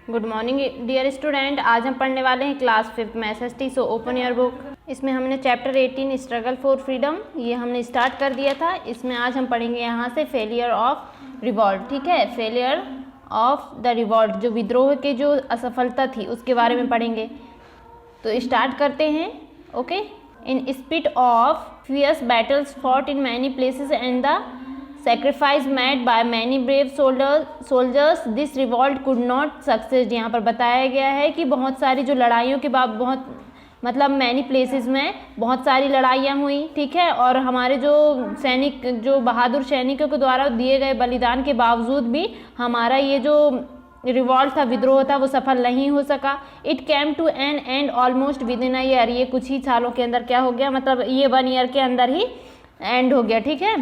Good morning dear student. आज हम पढ़ने वाले हैं क्लास 5 में SST. So open your book. इसमें हमने चैप्टर 18 स्ट्रगल फॉर फ्रीडम ये हमने स्टार्ट कर दिया था। इसमें आज हम पढ़ेंगे यहाँ से फेलियर ऑफ रिवॉल्ट। ठीक है, फेलियर ऑफ द रिवॉल्ट, जो विद्रोह के जो असफलता थी उसके बारे में पढ़ेंगे। तो स्टार्ट करते हैं। Okay. In spite of fierce battles fought in many places and the sacrifice made by many brave soldiers this revolt could not succeed। यहाँ पर बताया गया है कि बहुत सारी जो लड़ाइयों के बाद मतलब मैनी प्लेसेस में बहुत सारी लड़ाइयाँ हुई। ठीक है, और हमारे जो सैनिक, जो बहादुर सैनिकों के द्वारा दिए गए बलिदान के बावजूद भी हमारा ये जो रिवॉल्ट था, विद्रोह था, वो सफल नहीं हो सका। It came to an end almost within a year. ये कुछ ही सालों के अंदर क्या हो गया, मतलब ये 1 ईयर के अंदर ही एंड हो गया। ठीक है।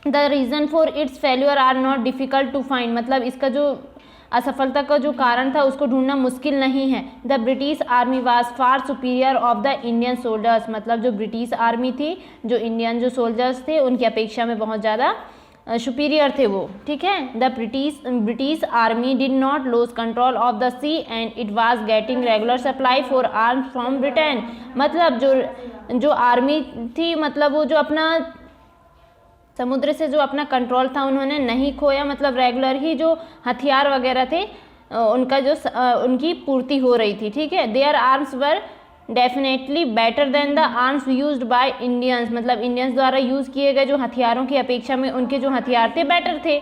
The reason for its failure are not difficult to find. मतलब इसका जो असफलता का जो कारण था उसको ढूंढना मुश्किल नहीं है। The British army was far superior of the Indian soldiers. मतलब जो ब्रिटिश आर्मी थी, जो इंडियन जो सोल्जर्स थे उनकी अपेक्षा में बहुत ज़्यादा सुपीरियर थे वो। ठीक है। The British army did not lose control of the sea and it was getting regular supply for arms from Britain. मतलब जो आर्मी थी, मतलब वो जो अपना समुद्र से जो अपना कंट्रोल था उन्होंने नहीं खोया। मतलब रेगुलर ही जो हथियार वगैरह थे उनका जो उनकी पूर्ति हो रही थी। ठीक है। There arms were definitely better than the arms used by Indians. मतलब इंडियंस द्वारा यूज़ किए गए जो हथियारों की अपेक्षा में उनके जो हथियार थे बेटर थे।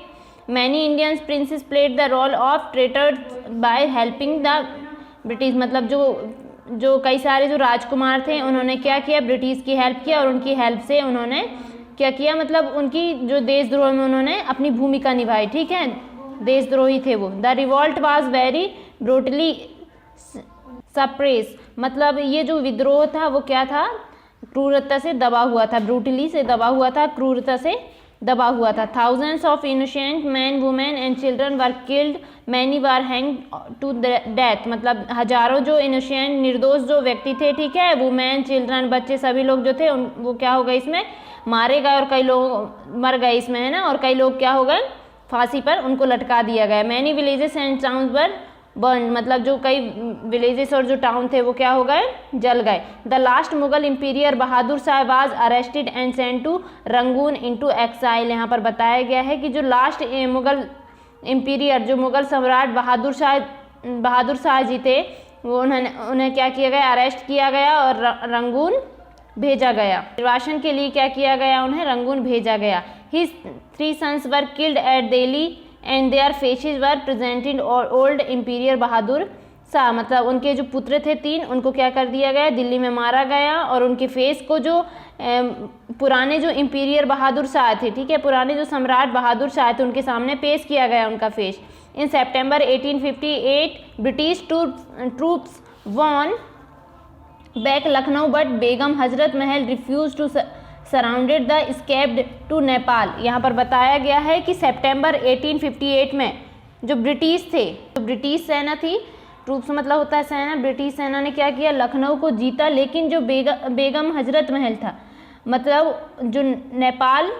Many Indians princes played the role of traitors by helping the British. मतलब जो कई सारे जो राजकुमार थे उन्होंने क्या किया, ब्रिटिश की हेल्प किया, और उनकी हेल्प से उन्होंने क्या किया, मतलब उनकी जो देशद्रोह में उन्होंने अपनी भूमिका निभाई। ठीक है, देशद्रोही थे वो। The revolt was very brutally suppress. मतलब ये जो विद्रोह था वो क्या था, क्रूरता से दबा हुआ था, ब्रूटली से दबा हुआ था, क्रूरता से दबा हुआ था। Thousands of innocent man, women and children were killed, many were hang to death. मतलब हजारों जो इनोसेंट निर्दोष जो व्यक्ति थे, ठीक है, वुमेन, चिल्ड्रन, बच्चे, सभी लोग जो थे वो क्या हो गए, इसमें मारे गए, और कई लोग मर गए इसमें, है ना, और कई लोग क्या हो गए, फांसी पर उनको लटका दिया गया। Many villages and towns were burn. मतलब जो कई विलेजेस और जो टाउन थे वो क्या हो गए, जल गए। The last Mughal emperor Bahadur Shah was arrested and sent to Rangoon into exile. यहाँ पर बताया गया है कि जो लास्ट मुगल इंपीरियर, जो मुगल सम्राट बहादुर शाह जी थे, वो उन्हें क्या किया गया, अरेस्ट किया गया और रंगून भेजा गया। निर्वासन के लिए क्या किया गया, उन्हें रंगून भेजा गया। His 3 sons were killed at Delhi and their faces were presented old imperial Bahadur Shah. मतलब उनके जो पुत्र थे 3, उनको क्या कर दिया गया, दिल्ली में मारा गया, और उनके फेस को जो पुराने जो इंपीरियर बहादुर शाह थे, ठीक है, पुराने जो सम्राट बहादुर शाह थे, उनके सामने पेश किया गया उनका face. In September 1858 British troops won back Lucknow but Begum Hazrat Mahal refuse to surrounded the escaped to Nepal. यहाँ पर बताया गया है कि सितंबर 1858 में जो ब्रिटिश थे, जो ब्रिटिश सेना थी, ट्रूप्स मतलब होता है सेना, ब्रिटिश सेना ने क्या किया, लखनऊ को जीता, लेकिन जो बेगम हजरत महल था, मतलब जो नेपाल,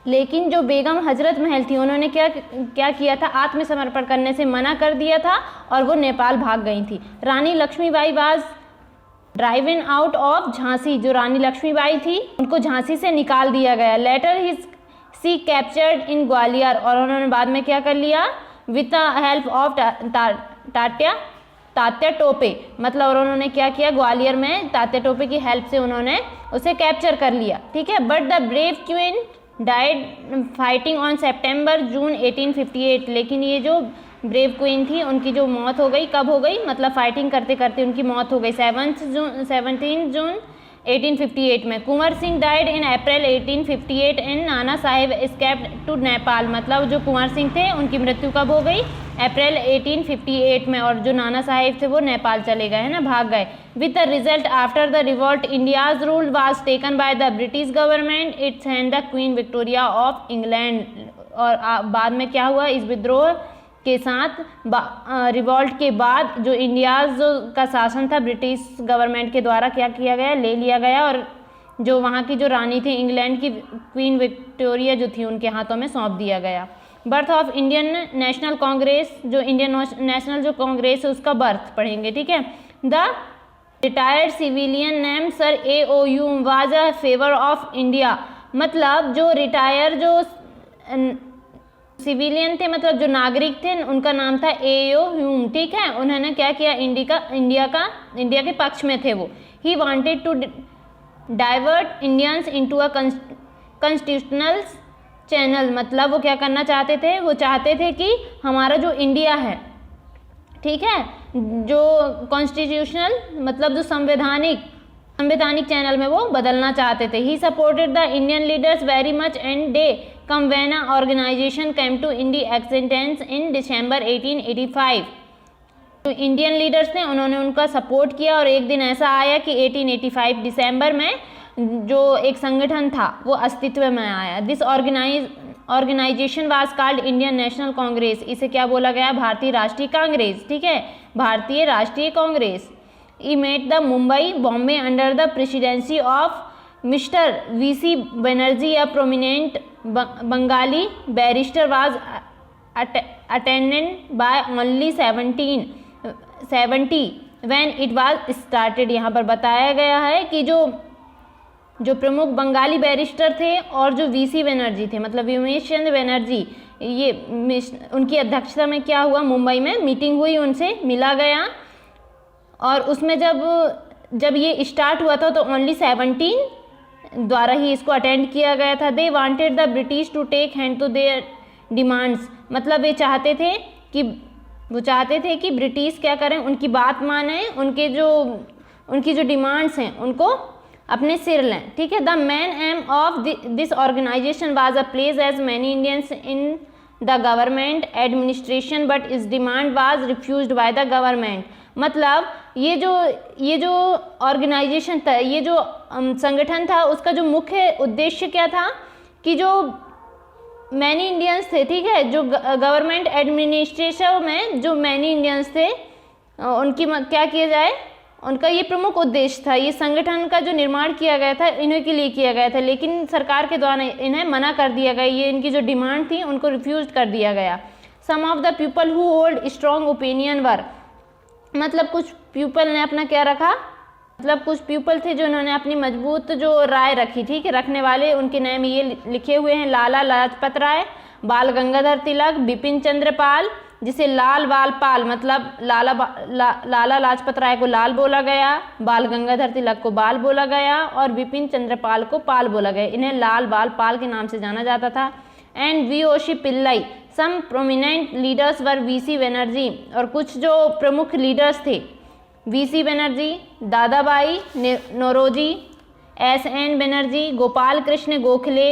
लेकिन जो बेगम हजरत महल थी उन्होंने क्या किया था, आत्मसमर्पण करने से मना कर दिया था, और वो नेपाल भाग गई थी। Rani Lakshmibai was driven out of Jhansi. जो रानी लक्ष्मीबाई थी उनको झांसी से निकाल दिया गया। Later she captured in Gwalior. और उन्होंने बाद में क्या कर लिया, with the help of Tatya Tope. मतलब और उन्होंने क्या किया, ग्वालियर में तात्या टोपे की हेल्प से उन्होंने उसे कैप्चर कर लिया। ठीक है। But the brave queen died fighting on June 1858। लेकिन ये जो ब्रेव क्वीन थी उनकी जो मौत हो गई, कब हो गई, मतलब फाइटिंग करते करते उनकी मौत हो गई 17 जून 1858 में। Kunwar Singh died in April 1858 and Nana Sahib escaped to Nepal. मतलब जो कुंवर सिंह थे उनकी मृत्यु कब हो गई, अप्रैल 1858 में, और जो नाना साहेब थे वो नेपाल चले गए, है ना, भाग गए। With the result after the revolt India's rule was taken by the British government, it's hand the queen Victoria of England. और बाद में क्या हुआ, इस विद्रोह के साथ रिवॉल्ट के बाद जो इंडियाज का शासन था ब्रिटिश गवर्नमेंट के द्वारा क्या किया गया, ले लिया गया, और जो वहाँ की जो रानी थी इंग्लैंड की क्वीन विक्टोरिया जो थी उनके हाथों में सौंप दिया गया। Birth of Indian national Congress, जो इंडियन नेशनल जो कांग्रेस है उसका बर्थ पढ़ेंगे, ठीक है। The retired civilian name sir A.O.. Was a favour of India, मतलब जो रिटायर जो सिविलियन थे, मतलब जो नागरिक थे, उनका नाम था ए.ओ. ठीक है। उन्होंने क्या किया, इंडिया के पक्ष में थे वो। He wanted to divert Indians into a constitutional channel, मतलब वो क्या करना चाहते थे, वो चाहते थे कि हमारा जो इंडिया है, ठीक है, जो कॉन्स्टिट्यूशनल मतलब जो संवैधानिक चैनल में वो बदलना चाहते थे। He supported the Indian leaders very much and day came when a organization came to India existence in December 1885। जो इंडियन लीडर्स थे उन्होंने उनका सपोर्ट किया और एक दिन ऐसा आया कि 1885 दिसंबर में जो एक संगठन था वो अस्तित्व में आया। This organisation was called Indian national Congress, इसे क्या बोला गया, भारतीय राष्ट्रीय कांग्रेस, ठीक है, भारतीय राष्ट्रीय Congress. He met the Mumbai, Bombay under the presidency of Mr. V.C. Banerjee, a prominent Bengali barrister, was attended by only 70 when it was started। यहाँ पर बताया गया है कि जो प्रमुख बंगाली बैरिस्टर थे और जो वीसी बनर्जी थे, मतलब उमेश चंद्र बनर्जी, ये उनकी अध्यक्षता में क्या हुआ, मुंबई में मीटिंग हुई, उनसे मिला गया और उसमें जब ये स्टार्ट हुआ था तो ओनली 17 द्वारा ही इसको अटेंड किया गया था। They wanted the British to take hand to their demands, मतलब वो चाहते थे कि ब्रिटिश क्या करें, उनकी बात माने, उनकी जो डिमांड्स हैं उनको अपने सिर लें, ठीक है। The main aim of this organisation was a place as many Indians in the government administration but this demand was refused by the government, मतलब ये जो ऑर्गेनाइजेशन था, ये जो संगठन था, उसका जो मुख्य उद्देश्य क्या था कि जो मैनी इंडियंस थे, ठीक है, जो गवर्नमेंट एडमिनिस्ट्रेशन में जो मैनी इंडियंस थे उनकी क्या किया जाए, उनका ये प्रमुख उद्देश्य था। ये संगठन का जो निर्माण किया गया था इन्हीं के लिए किया गया था, लेकिन सरकार के द्वारा इन्हें मना कर दिया गया, ये इनकी जो डिमांड थी उनको रिफ्यूज कर दिया गया। Some of the people who hold strong opinion were, मतलब कुछ पीपल ने अपना क्या रखा, मतलब कुछ पीपल थे जो उन्होंने अपनी मजबूत जो राय रखी, ठीक है, रखने वाले, उनके नाम ये लिखे हुए हैं, लाला लाजपत राय, बाल गंगाधर तिलक, बिपिन चंद्र पाल, जिसे लाल बाल पाल, मतलब लाला लाजपत राय को लाल बोला गया, बाल गंगाधर तिलक को बाल बोला गया और बिपिन चंद्र पाल को पाल बोला गया, इन्हें लाल बाल पाल के नाम से जाना जाता था। And V O C. Pillai, some prominent leaders were V C. Banerjee, और कुछ जो प्रमुख लीडर्स थे, V C. Banerjee, Dadabhai Naoroji, S N. Banerjee, Gopal Krishna Gokhale,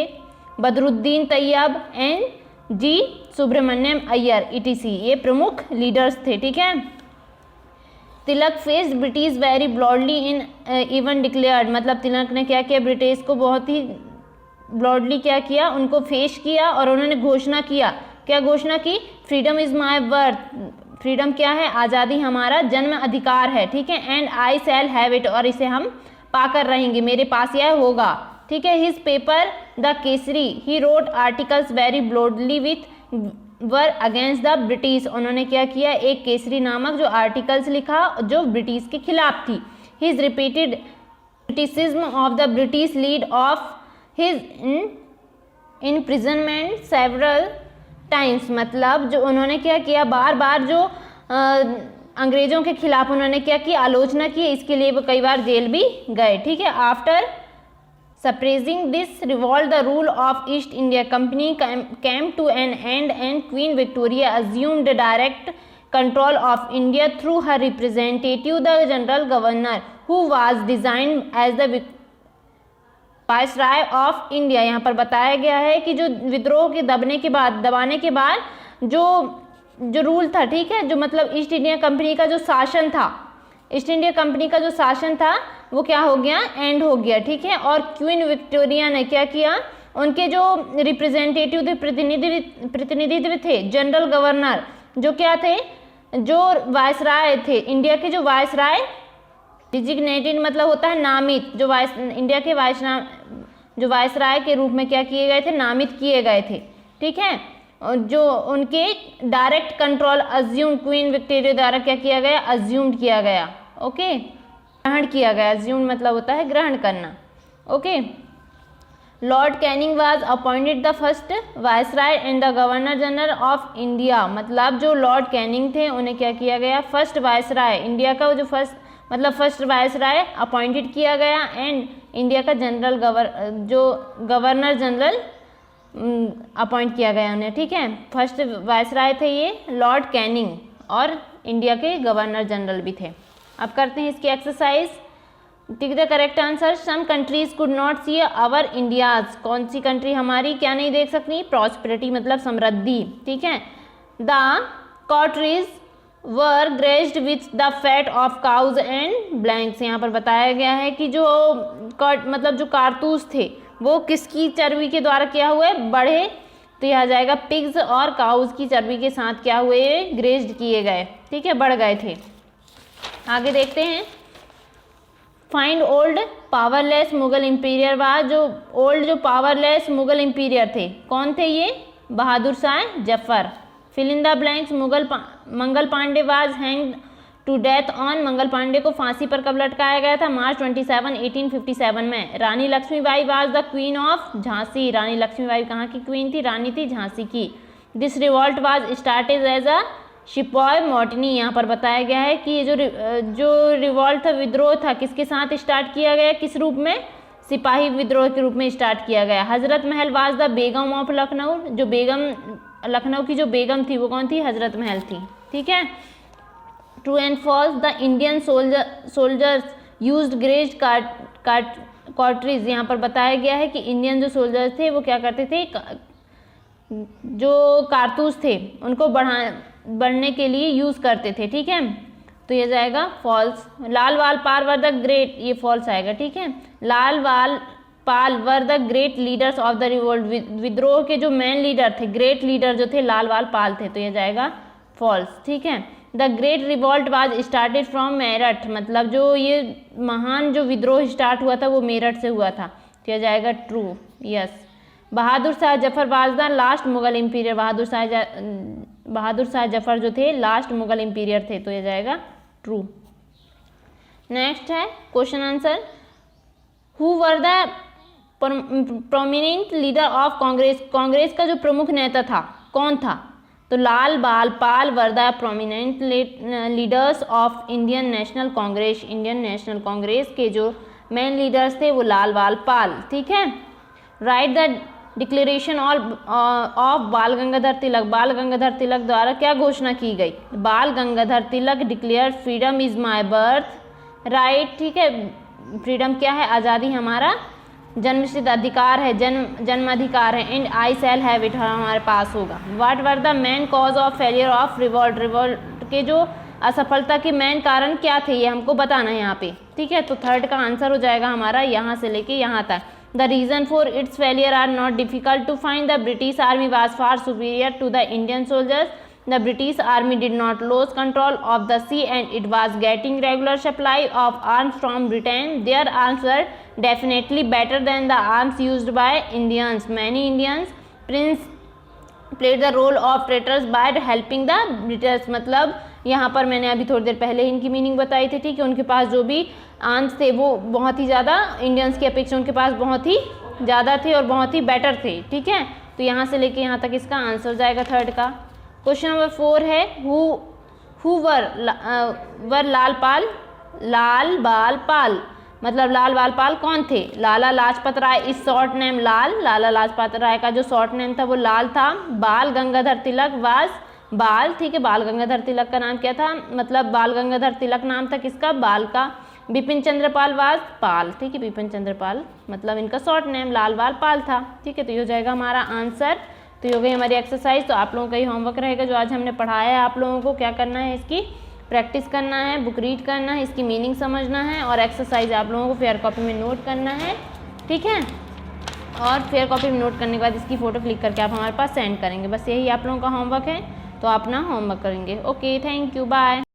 Badruddin Tayyab and G Subramania Iyer E T C, ये प्रमुख लीडर्स थे, ठीक है। Tilak faced British very boldly in even declared, मतलब तिलक ने क्या किया, ब्रिटिश को बहुत ही ब्लॉडली क्या किया, उनको फेस किया और उन्होंने घोषणा किया, क्या घोषणा की, freedom is my birth, freedom क्या है, आज़ादी हमारा जन्म अधिकार है, ठीक है, and I shall have it, और इसे हम पाकर रहेंगे, मेरे पास यह होगा, ठीक है। His paper the Kesari, he wrote articles very boldly with were against the British, उन्होंने क्या किया, एक केसरी नामक जो आर्टिकल्स लिखा जो ब्रिटिश के खिलाफ थी। His repeated criticism of the British lead of his imprisonment several times, मतलब जो उन्होंने क्या किया, बार बार जो अंग्रेजों के खिलाफ उन्होंने क्या किया, आलोचना की, इसके लिए वो कई बार जेल भी गए, ठीक है। After suppressing this revolt, the rule of East India Company came to an end and Queen Victoria assumed direct control of India through her representative, the General Governor, who was designed as the Viceroy of India। यहाँ पर बताया गया है कि जो विद्रोह के दबाने के बाद जो रूल था, ठीक है, जो मतलब ईस्ट इंडिया कंपनी का जो शासन था, ईस्ट इंडिया कंपनी का जो शासन था वो क्या हो गया, एंड हो गया, ठीक है। और क्वीन विक्टोरिया ने क्या किया, उनके जो रिप्रेजेंटेटिव थे, प्रतिनिधित्व थे, जनरल गवर्नर जो क्या थे, जो वायसराय थे, इंडिया के जो वायसराय, डिजिग्नेटेड मतलब होता है नामित, जो इंडिया के जो वायसराय के रूप में क्या किए गए थे, नामित किए गए थे, ठीक है। जो उनके direct control assume queen Victoria द्वारा क्या किया गया, अज्यूम्ड किया गया, ओके, ग्रहण किया गया। अज्यूम मतलब होता है ग्रहण करना, okay. Lord Canning was appointed the first viceroy and the governor general of India, मतलब जो लॉर्ड कैनिंग थे उन्हें क्या किया गया, फर्स्ट वायसराय, इंडिया का जो फर्स्ट वायसराय अपॉइंटेड किया गया, एंड इंडिया का गवर्नर जनरल अपॉइंट किया गया उन्हें, ठीक है। फर्स्ट वायसराय थे ये लॉर्ड कैनिंग और इंडिया के गवर्नर जनरल भी थे। अब करते हैं इसकी exercise. Tick the correct answer. Some countries could not see our India's, कौन सी कंट्री हमारी क्या नहीं देख सकती, प्रॉस्पेरिटी मतलब समृद्धि, ठीक है। The cartridges were greased with the fat of cows and blanks, यहाँ पर बताया गया है कि जो मतलब जो कारतूस थे वो किसकी चर्बी के द्वारा क्या हुए, बढ़े, तो यह आ जाएगा पिग्स और काउज की चर्बी के साथ क्या हुए, ग्रेज्ड किए गए, ठीक है, बढ़ गए थे। आगे देखते हैं। Find old powerless Mughal emperor was, जो ओल्ड जो पावरलेस मुगल इंपीरियर थे कौन थे ये, Bahadur Shah Zafar. Fill in the blanks. Mangal Pandey was hanged to death on, Mangal Pandey को फांसी पर कब लटकाया गया था, मार्च 27, 1857 में। Rani Lakshmibai was the queen of Jhansi, Rani Lakshmibai कहाँ की क्वीन थी, रानी थी झांसी की। This revolt was started as a sepoy mutiny, यहाँ पर बताया गया है कि ये जो रिवॉल्ट था, विद्रोह था, किसके साथ स्टार्ट किया गया, किस रूप में, सिपाही विद्रोह के रूप में स्टार्ट किया गया। Hazrat Mahal was the Begum of Lucknow, जो बेगम लखनऊ की जो बेगम थी वो कौन थी, हजरत महल थी, ठीक है। True and false. The Indian soldiers used greased cartridges, यहाँ पर बताया गया है कि इंडियन जो सोल्जर्स थे वो क्या करते थे, जो कारतूस थे उनको बढ़ने के लिए यूज करते थे, ठीक है, तो ये जाएगा false. Lal Bal Pal were the great, ये फॉल्स आएगा, ठीक है। Lal Bal Pal were the great leaders of the revolt, विद्रोह के जो मेन लीडर थे, ग्रेट लीडर जो थे लाल वाल पाल थे, तो ये जाएगा फॉल्स, ठीक है। The great revolt was started from Meerut, मतलब जो ये महान जो विद्रोह स्टार्ट हुआ था वो मेरठ से हुआ था, तो ये जाएगा true, yes. Bahadur Shah Zafar was the last Mughal emperor, Bahadur Shah Zafar जो थे लास्ट मुगल इंपीरियर थे, तो ये जाएगा ट्रू। नेक्स्ट है question answer. Who were the prominent leader of Congress, Congress का जो प्रमुख नेता था कौन था, तो Lal Bal Pal were the prominent leaders of Indian national Congress, Indian national Congress के जो मेन लीडर्स थे वो लाल बाल पाल, ठीक है। राइट द डिक्लेरेशन ऑफ बाल गंगाधर तिलक, बाल गंगाधर तिलक द्वारा क्या घोषणा की गई, Bal Gangadhar Tilak declare freedom is my birth right, ठीक है। फ्रीडम क्या है, आज़ादी हमारा जन्मसिद्ध अधिकार है, जन्म अधिकार है, and I shall have it, हमारे पास होगा। What were the main cause of failure of revolt, revolt के जो असफलता के मेन कारण क्या थे ये हमको बताना है यहाँ पे, ठीक है। तो थर्ड का आंसर हो जाएगा हमारा यहाँ से लेके यहाँ तक। The reason for its failure are not difficult to find, the British army was far superior to the Indian soldiers, the British army did not lose control of the sea and it was getting regular supply of arms from Britain. Their arms were definitely better than the arms used by Indians. Many Indians prince played the role of traitors by helping the British, मतलब यहाँ पर मैंने अभी थोड़ी देर पहले इनकी meaning बताई थी, ठीक है। उनके पास जो भी आर्म्स थे वो बहुत ही ज़्यादा इंडियंस की अपेक्षा उनके पास बहुत ही ज़्यादा थे और बहुत ही बेटर थे, ठीक है। तो यहाँ से लेके यहाँ तक इसका आंसर जाएगा थर्ड का। क्वेश्चन नंबर 4 है हु वर लाल बाल पाल, मतलब लाल बाल पाल कौन थे, लाला लाजपत राय इस शॉर्ट नेम लाला लाजपत राय का जो शॉर्ट नेम था वो लाल था। बाल गंगाधर तिलक वाज बाल, ठीक है, बाल गंगाधर तिलक का नाम क्या था, मतलब बाल गंगाधर तिलक नाम था किसका, बाल का। बिपिन चंद्र पाल वाज पाल, ठीक है, बिपिन चंद्र पाल मतलब इनका शॉर्ट नेम लाल बाल पाल था, ठीक है। तो ये हो जाएगा हमारा आंसर। तो ये हो गई हमारी एक्सरसाइज। तो आप लोगों का ये होमवर्क रहेगा जो आज हमने पढ़ाया है, आप लोगों को क्या करना है, इसकी प्रैक्टिस करना है, बुक रीड करना है, इसकी मीनिंग समझना है और एक्सरसाइज आप लोगों को फेयर कॉपी में नोट करना है, ठीक है। और फेयर कॉपी में नोट करने के बाद इसकी फ़ोटो क्लिक करके आप हमारे पास सेंड करेंगे, बस यही आप लोगों का होमवर्क है। तो अपना होमवर्क करेंगे। Okay, thank you, bye.